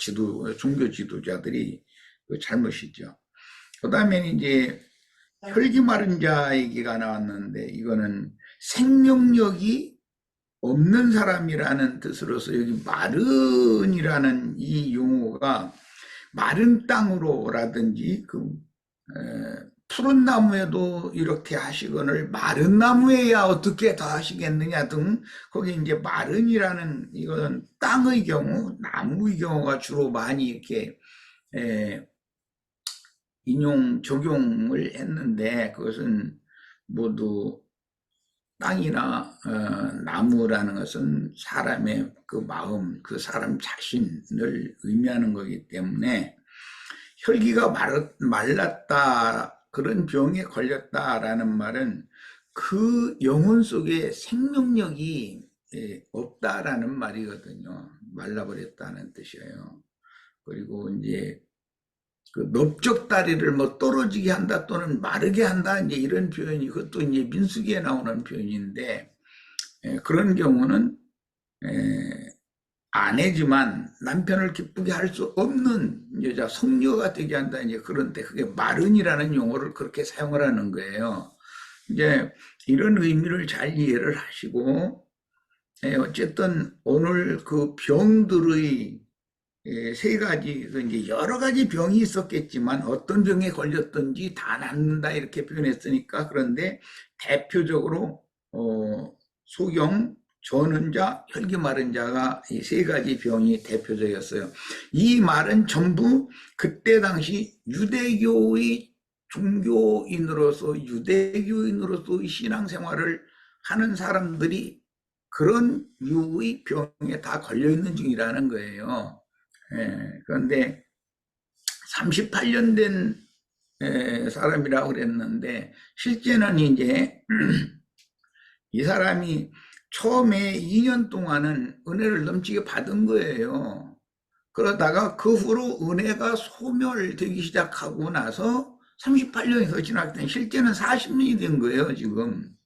종교 지도자들이 그 잘못이죠. 그 다음에 이제 혈기 마른 자 얘기가 나왔는데 이거는 생명력이 없는 사람이라는 뜻으로서 여기 마른이라는 이 용어가 마른 땅으로라든지 푸른 나무에도 이렇게 하시거늘 마른 나무에야 어떻게 더 하시겠느냐 등 거기 이제 마른이라는 이건 땅의 경우 나무의 경우가 주로 많이 이렇게 적용을 했는데 그것은 모두 땅이나 나무라는 것은 사람의 그 마음, 그 사람 자신을 의미하는 거기 때문에 혈기가 말랐다, 그런 병에 걸렸다라는 말은 그 영혼 속에 생명력이 없다라는 말이거든요. 말라버렸다는 뜻이에요. 그리고 이제 그 넓적다리를 뭐 떨어지게 한다 또는 마르게 한다 이제 이런 표현이 그것도 이제 민수기에 나오는 표현인데 그런 경우는 아내지만 남편을 기쁘게 할 수 없는 여자 성녀가 되게 한다 이제 그런데 그게 마른이라는 용어를 그렇게 사용을 하는 거예요. 이제 이런 의미를 잘 이해를 하시고 어쨌든 오늘 그 병들의 세 가지 이제 여러 가지 병이 있었겠지만 어떤 병에 걸렸든지 다 낫는다 이렇게 표현했으니까 그런데 대표적으로 소경, 전은자, 혈기 마른 자가 이 세 가지 병이 대표적이었어요. 이 말은 전부 그때 당시 유대교의 종교인으로서 유대교인으로서의 신앙생활을 하는 사람들이 그런 유의 병에 다 걸려있는 중이라는 거예요. 그런데 38년 된 사람이라고 그랬는데 실제는 이제 이 사람이 처음에 2년 동안은 은혜를 넘치게 받은 거예요. 그러다가 그 후로 은혜가 소멸되기 시작하고 나서 38년이 더 지났더니 실제는 40년이 된 거예요, 지금.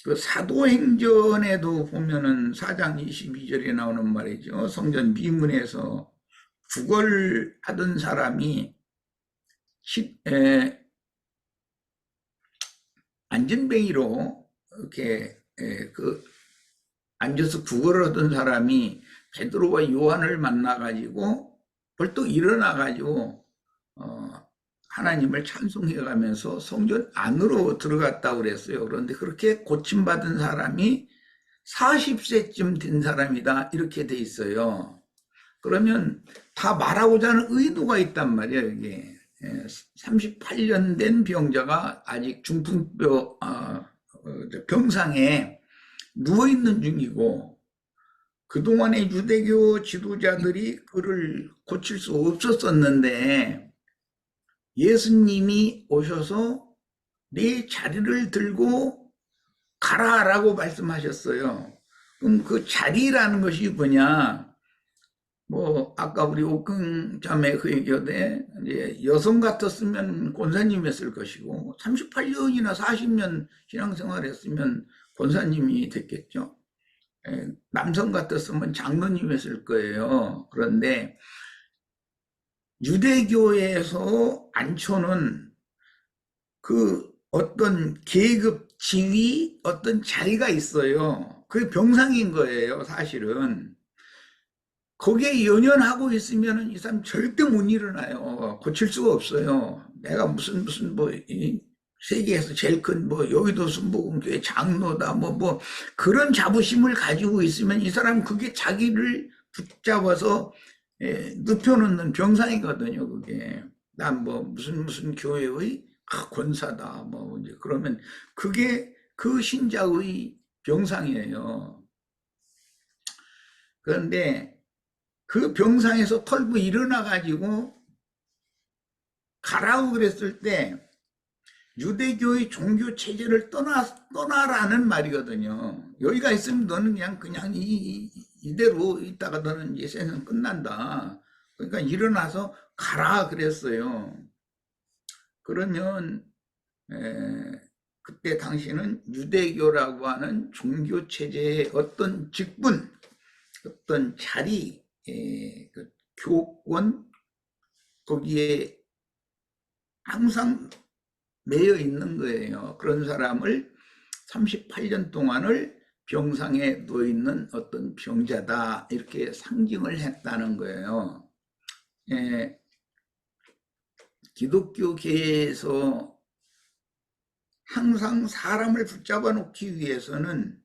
그 사도행전에도 보면은 4장 22절에 나오는 말이죠. 성전 미문에서 구걸 하던 사람이 안전뱅이로 이렇게 그 앉아서 구걸을 하던 사람이 베드로와 요한을 만나가지고 벌떡 일어나가지고 하나님을 찬송해가면서 성전 안으로 들어갔다고 그랬어요. 그런데 그렇게 고침받은 사람이 40세쯤 된 사람이다 이렇게 돼 있어요. 그러면 다 말하고자 하는 의도가 있단 말이에요. 이게 38년 된 병자가 아직 병상에 누워있는 중이고 그동안의 유대교 지도자들이 그를 고칠 수 없었었는데 예수님이 오셔서 내 자리를 들고 가라라고 말씀하셨어요. 그럼 그 자리라는 것이 뭐냐? 뭐 아까 우리 옥경 자매 그 얘기하되 이제 여성 같았으면 권사님이었을 것이고 38년이나 40년 신앙생활했으면 권사님이 됐겠죠. 남성 같았으면 장로님이었을 거예요. 그런데 유대교에서 안초는 그 어떤 계급, 지위, 어떤 자리가 있어요. 그게 병상인 거예요, 사실은. 거기에 연연하고 있으면 이 사람 절대 못 일어나요. 고칠 수가 없어요. 내가 무슨 뭐 세계에서 제일 큰 뭐 여의도 순복음교회 장로다 뭐 그런 자부심을 가지고 있으면 이 사람 그게 자기를 붙잡아서 눕혀놓는 병상이거든요. 그게 난 뭐 무슨 교회의 권사다 뭐 이제 그러면 그게 그 신자의 병상이에요. 그런데 그 병상에서 털고 일어나 가지고 가라고 그랬을 때 유대교의 종교 체제를 떠나라는 말이거든요. 여기가 있으면 너는 그냥 이대로 있다가 너는 이제 세상 끝난다. 그러니까 일어나서 가라 그랬어요. 그러면 그때 당시는 유대교라고 하는 종교 체제의 어떤 직분, 어떤 자리, 그 교권 거기에 항상 매여 있는 거예요. 그런 사람을 38년 동안을 병상에 누워있는 어떤 병자다 이렇게 상징을 했다는 거예요. 기독교계에서 항상 사람을 붙잡아 놓기 위해서는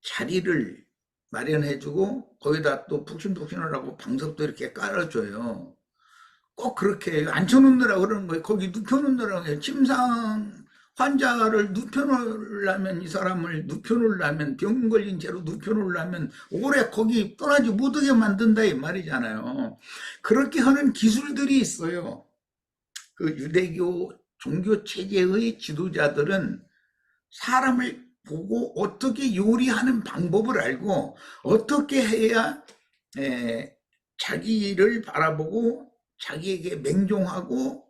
자리를 마련해주고 거기다 또 푹신푹신을 하고 방석도 이렇게 깔아줘요. 꼭 그렇게 앉혀놓느라고 그러는 거예요. 거기 눕혀놓느라고 해요. 침상 환자를 눕혀놓으려면 이 사람을 눕혀놓으려면 병 걸린 채로 눕혀놓으려면 오래 거기 떠나지 못하게 만든다 이 말이잖아요. 그렇게 하는 기술들이 있어요. 그 유대교 종교 체제의 지도자들은 사람을 보고 어떻게 요리하는 방법을 알고 어떻게 해야 자기를 바라보고 자기에게 맹종하고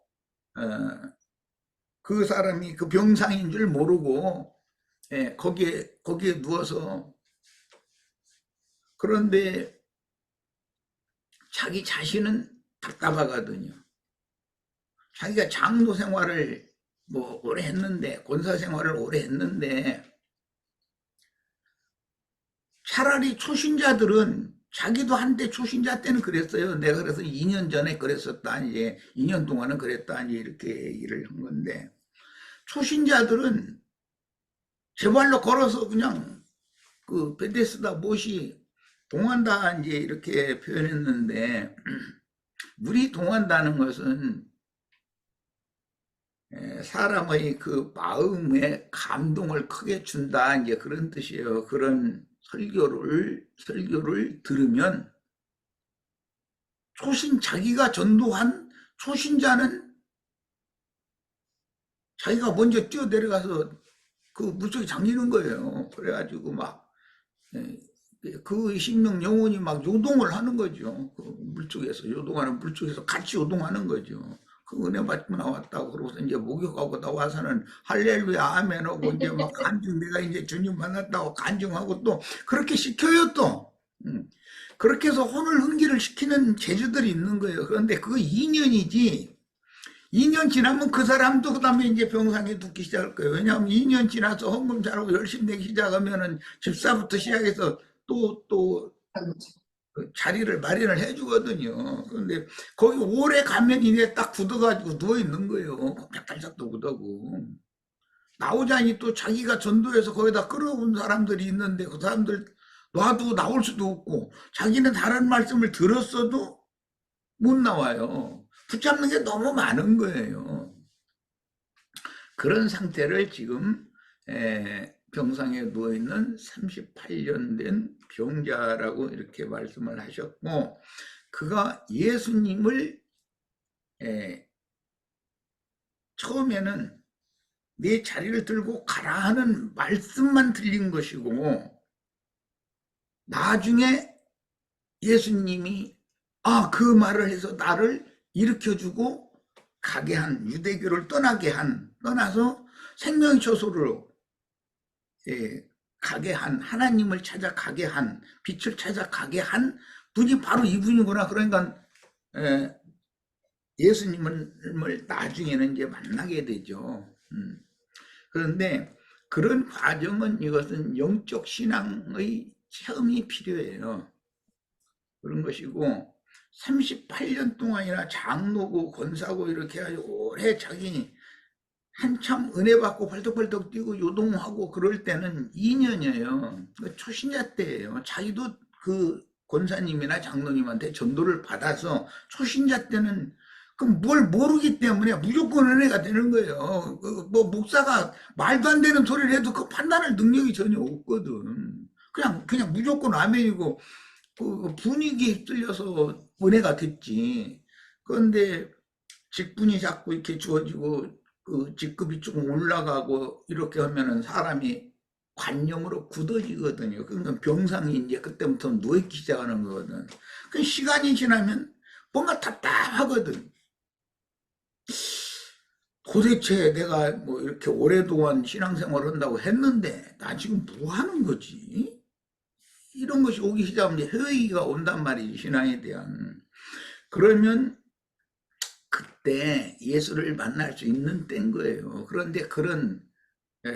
그 사람이 그 병상인 줄 모르고 거기에 누워서 그런데 자기 자신은 답답하거든요. 자기가 장로 생활을 뭐 오래 했는데 권사 생활을 오래 했는데 차라리 초신자들은 자기도 한때 초신자 때는 그랬어요. 내가 그래서 2년 전에 그랬었다. 이제 2년 동안은 그랬다. 이제 이렇게 얘기를 한 건데 초신자들은 제발로 걸어서 그냥 그 베데스다 못이 동한다 이제 이렇게 표현했는데 물이 동한다는 것은 사람의 그 마음에 감동을 크게 준다 이제 그런 뜻이에요. 그런 설교를 들으면 자기가 전도한 초신자는 자기가 먼저 뛰어 내려가서 그 물속에 잠기는 거예요. 그래가지고 막, 그 생명 영혼이 막 요동을 하는 거죠. 그 물속에서, 물속에서 같이 요동하는 거죠. 그 은혜 받고 나왔다고 그러고서 이제 목욕하고 나와서는 할렐루야 아멘 하고 이제 막 간증, 내가 이제 주님 만났다고 간증하고 또 그렇게 시켜요 또. 그렇게 해서 혼을 흥기를 시키는 재주들이 있는 거예요. 그런데 그거 2년이지. 2년 지나면 그 사람도 그 다음에 이제 병상에 눕기 시작할 거예요. 왜냐하면 2년 지나서 헌금 잘하고 열심히 내기 시작하면은 집사부터 시작해서 또 그 자리를 마련을 해주거든요. 그런데 거기 오래 가면 이제 딱 굳어가지고 누워있는 거예요. 발짝도 굳어고. 나오자니 또 자기가 전도해서 거기다 끌어온 사람들이 있는데 그 사람들 놔두고 나올 수도 없고 자기는 다른 말씀을 들었어도 못 나와요. 붙잡는 게 너무 많은 거예요. 그런 상태를 지금 병상에 누워있는 38년 된 병자라고 이렇게 말씀을 하셨고, 그가 예수님을 처음에는 내 자리를 들고 가라 하는 말씀만 들린 것이고, 나중에 예수님이 그 말을 해서 나를 일으켜주고 가게 한, 유대교를 떠나서 생명의 처소로 가게 한, 하나님을 찾아가게 한, 빛을 찾아가게 한 분이 바로 이분이구나. 그러니까 예수님을 나중에는 이제 만나게 되죠. 그런데 그런 과정은, 이것은 영적 신앙의 체험이 필요해요. 그런 것이고, 38년 동안이나 장로고 권사고 이렇게 해가지고 오래 자기 한참 은혜 받고 벌떡벌떡 뛰고 요동하고 그럴 때는 2년이에요. 초신자 때예요. 자기도 그 권사님이나 장로님한테 전도를 받아서 초신자 때는 뭘 모르기 때문에 무조건 은혜가 되는 거예요. 뭐 목사가 말도 안 되는 소리를 해도 그 판단할 능력이 전혀 없거든. 그냥 무조건 아멘이고 그 분위기에 휩쓸려서 은혜가 됐지. 그런데 직분이 자꾸 이렇게 주어지고 그 직급이 조금 올라가고 이렇게 하면은 사람이 관념으로 굳어지거든요. 그러니까 병상이 이제 그때부터 누워있기 시작하는 거거든. 그 시간이 지나면 뭔가 답답하거든. 도대체 내가 뭐 이렇게 오랫동안 신앙생활을 한다고 했는데 나 지금 뭐 하는 거지? 이런 것이 오기 시작하면 회의가 온단 말이지, 신앙에 대한. 그러면 그때 예수를 만날 수 있는 때인 거예요. 그런데 그런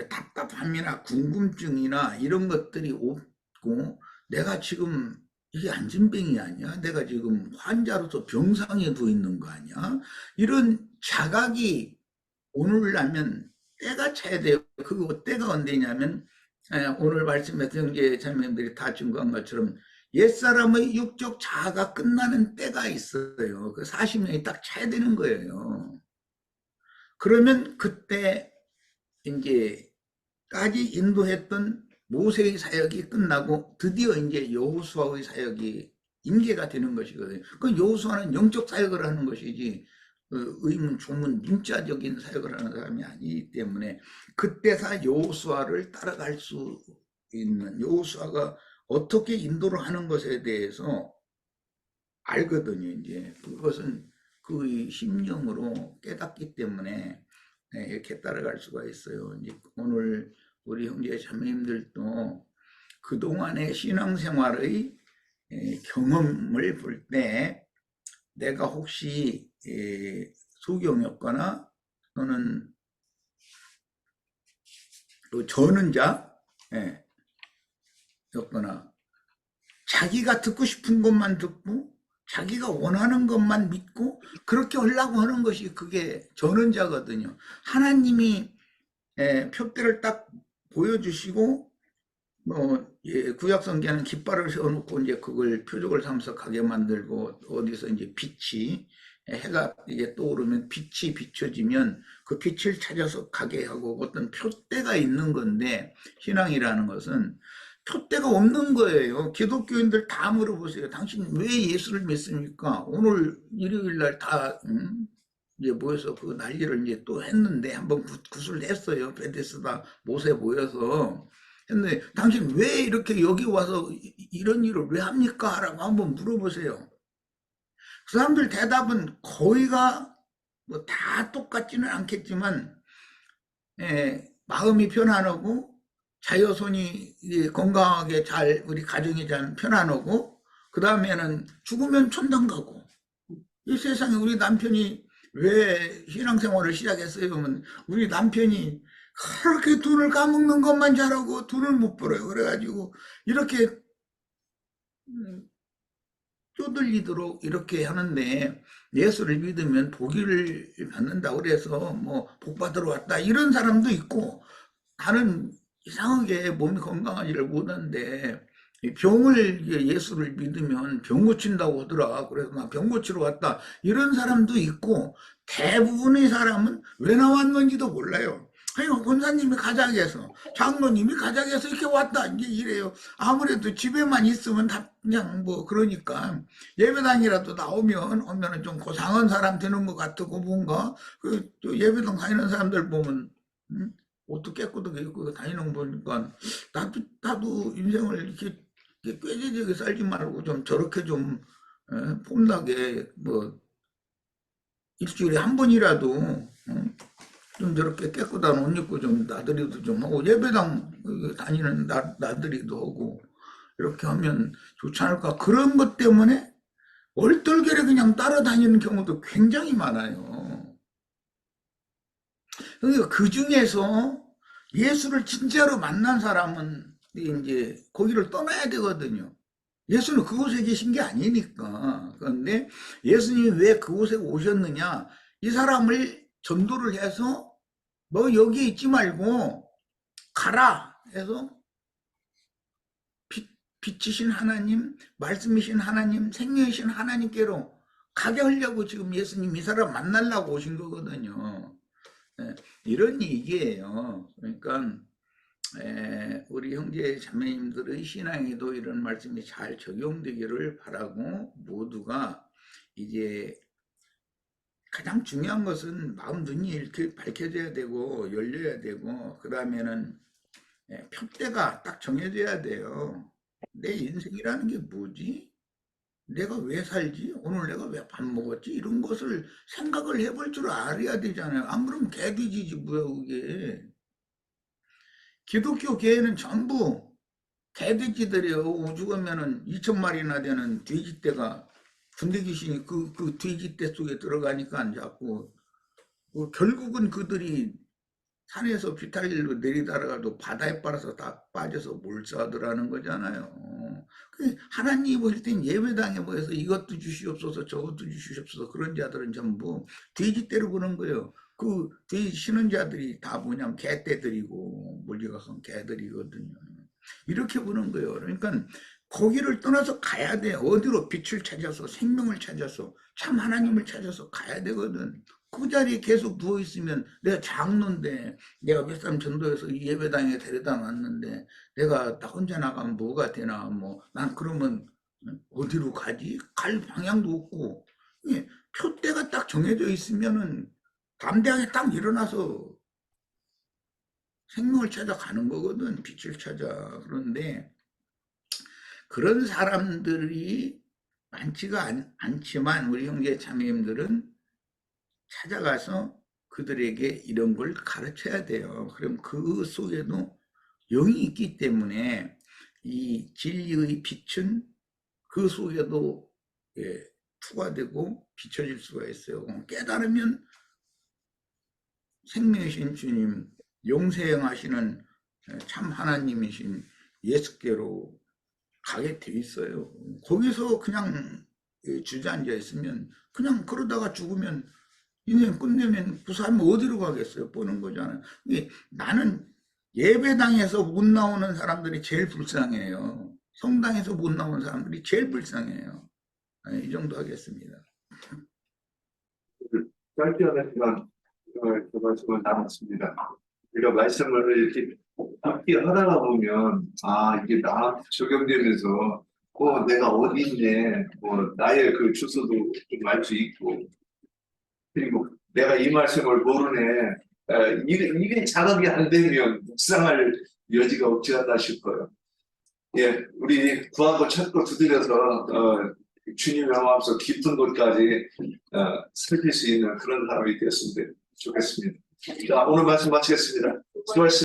답답함이나 궁금증이나 이런 것들이 없고, 내가 지금 이게 안진병이 아니야? 내가 지금 환자로서 병상에 누워 있는 거 아니야? 이런 자각이 오늘라면 때가 차야 돼요. 그 때가 언제냐면 오늘 말씀에서 형제 자매님들이 다 증거한 것처럼 옛사람의 육적 자아가 끝나는 때가 있어요. 그 40년이 딱 차야 되는 거예요. 그러면 그때 이제까지 인도했던 모세의 사역이 끝나고 드디어 이제 여호수아의 사역이 임계가 되는 것이거든요. 그 여호수아는 영적 사역을 하는 것이지 의문, 조문, 문자적인 사역을 하는 사람이 아니기 때문에 그때서 여호수아를 따라갈 수 있는, 여호수아가 어떻게 인도를 하는 것에 대해서 알거든요. 이제 그것은 그 심령으로 깨닫기 때문에 이렇게 따라갈 수가 있어요. 이제 오늘 우리 형제 자매님들도 그동안의 신앙생활의 경험을 볼 때 내가 혹시 소경이었거나 또는 또 전은자 였거나 자기가 듣고 싶은 것만 듣고 자기가 원하는 것만 믿고 그렇게 하려고 하는 것이 그게 전은자거든요. 하나님이 표대를 딱 보여주시고 구약성경에는 깃발을 세워놓고 이제 그걸 표적을 삼아서 가게 만들고, 어디서 이제 빛이, 해가 이게 떠오르면 빛이 비춰지면 그 빛을 찾아서 가게 하고 어떤 표대가 있는 건데, 신앙이라는 것은 표대가 없는 거예요. 기독교인들 다 물어보세요. 당신 왜 예수를 믿습니까? 오늘 일요일 날 다 이제 모여서 그 난리를 이제 또 했는데 한번 굿을 했어요. 베데스다 못에 모여서 했는데 당신 왜 이렇게 여기 와서 이런 일을 왜 합니까? 라고 한번 물어보세요. 그 사람들 대답은 거의가 뭐 다 똑같지는 않겠지만 마음이 편안하고 자녀손이 건강하게 잘 우리 가정이 잘 편안하고 그 다음에는 죽으면 천당 가고 이 세상에 우리 남편이 왜 신앙생활을 시작했어요? 그러면 우리 남편이 그렇게 돈을 까먹는 것만 잘하고 돈을 못 벌어요. 그래가지고 이렇게 쪼들리도록 이렇게 하는데 예수를 믿으면 복을 받는다 그래서 뭐 복 받으러 왔다 이런 사람도 있고 나는 이상하게 몸이 건강하지를 못하는데 병을 예수를 믿으면 병 고친다고 하더라. 그래서 나 병 고치러 왔다 이런 사람도 있고 대부분의 사람은 왜 나왔는지도 몰라요. 아니 권사님이 가자해서 장로님이 가자해서 이렇게 왔다 이제 이래요. 아무래도 집에만 있으면 다 그냥 뭐 그러니까 예배당이라도 오면은 좀 고상한 사람 되는 것 같고 뭔가 그 예배당 다니는 사람들 보면 옷도 깨끗하게 입고 다니는 거 보니까 나도 인생을 이렇게 꾀지지게 살지 말고 좀 저렇게 좀 폼나게 뭐 일주일에 한 번이라도 좀 저렇게 깨끗한 옷 입고 좀 나들이도 좀 하고 예배당 다니는 나들이도 하고 이렇게 하면 좋지 않을까 그런 것 때문에 얼떨결에 그냥 따라다니는 경우도 굉장히 많아요. 그러니까 그 중에서 예수를 진짜로 만난 사람은 이제 거기를 떠나야 되거든요. 예수는 그곳에 계신 게 아니니까. 그런데 예수님이 왜 그곳에 오셨느냐? 이 사람을 전도를 해서 너 여기 있지 말고 가라 해서 빛이신 하나님, 말씀이신 하나님, 생명이신 하나님께로 가게 하려고 지금 예수님 이 사람 만나려고 오신 거거든요. 이런 얘기예요. 그러니까 우리 형제 자매님들의 신앙에도 이런 말씀이 잘 적용되기를 바라고 모두가 이제 가장 중요한 것은 마음 눈이 이렇게 밝혀져야 되고 열려야 되고 그 다음에는 표대가 딱 정해져야 돼요. 내 인생이라는 게 뭐지? 내가 왜 살지? 오늘 내가 왜 밥 먹었지? 이런 것을 생각을 해볼 줄 알아야 되잖아요. 안 그러면 개돼지지 뭐야 그게. 기독교 교회는 전부 개돼지들이에요. 오죽 하면은 2,000마리나 되는 돼지떼가 군대 귀신이 그 돼지떼 속에 들어가니까 자꾸 결국은 그들이 산에서 비탈길로 내리다가도 바다에 빨아서 다 빠져서 몰사하더라는 거잖아요. 하나님이 보실 땐 예배당에 모여서 이것도 주시옵소서 저것도 주시옵소서 그런 자들은 전부 돼지떼로 보는 거예요. 그 돼지 신은 자들이 다 뭐냐면 개떼들이고 물리가서 개들이거든요. 이렇게 보는 거예요. 그러니까 거기를 떠나서 가야 돼. 어디로 빛을 찾아서 생명을 찾아서 참 하나님을 찾아서 가야 되거든. 그 자리에 계속 누워있으면 내가 장로인데 내가 몇 사람 전도해서 이 예배당에 데려다 놨는데 내가 나 혼자 나가면 뭐가 되나 뭐 난 그러면 어디로 가지? 갈 방향도 없고 표대가 딱 정해져 있으면은 담대하게 딱 일어나서 생명을 찾아가는 거거든. 빛을 찾아. 그런데 그런 사람들이 많지가 않지만 우리 형제 자매님들은 찾아가서 그들에게 이런 걸 가르쳐야 돼요. 그럼 그 속에도 영이 있기 때문에 이 진리의 빛은 그 속에도 투과되고 비춰질 수가 있어요. 깨달으면 생명이신 주님, 영생하시는 참 하나님이신 예수께로 가게 돼 있어요. 거기서 그냥 주저앉아 있으면 그냥 그러다가 죽으면 인생 끝내면 그 사람이 어디로 가겠어요? 보는 거잖아요. 나는 예배당에서 못 나오는 사람들이 제일 불쌍해요. 성당에서 못 나오는 사람들이 제일 불쌍해요. 이 정도 하겠습니다. 짧게 하지만 그 말씀을 나눴습니다. 우리가 말씀을 이렇게 함께 하다가 보면, 아, 이게 나한테 적용되면서, 내가 어디 있네, 나의 그 주소도 좀 알 수 있고, 그리고 내가 이 말씀을 모르네, 이게 자각이 안 되면 묵상할 여지가 없지 않나 싶어요. 예, 우리 구하고 찾고 두드려서, 주님의 마음속 깊은 곳까지, 살필 수 있는 그런 사람이 되었으면 좋겠습니다. 자, 오늘 말씀 마치겠습니다. 수고하셨습니다.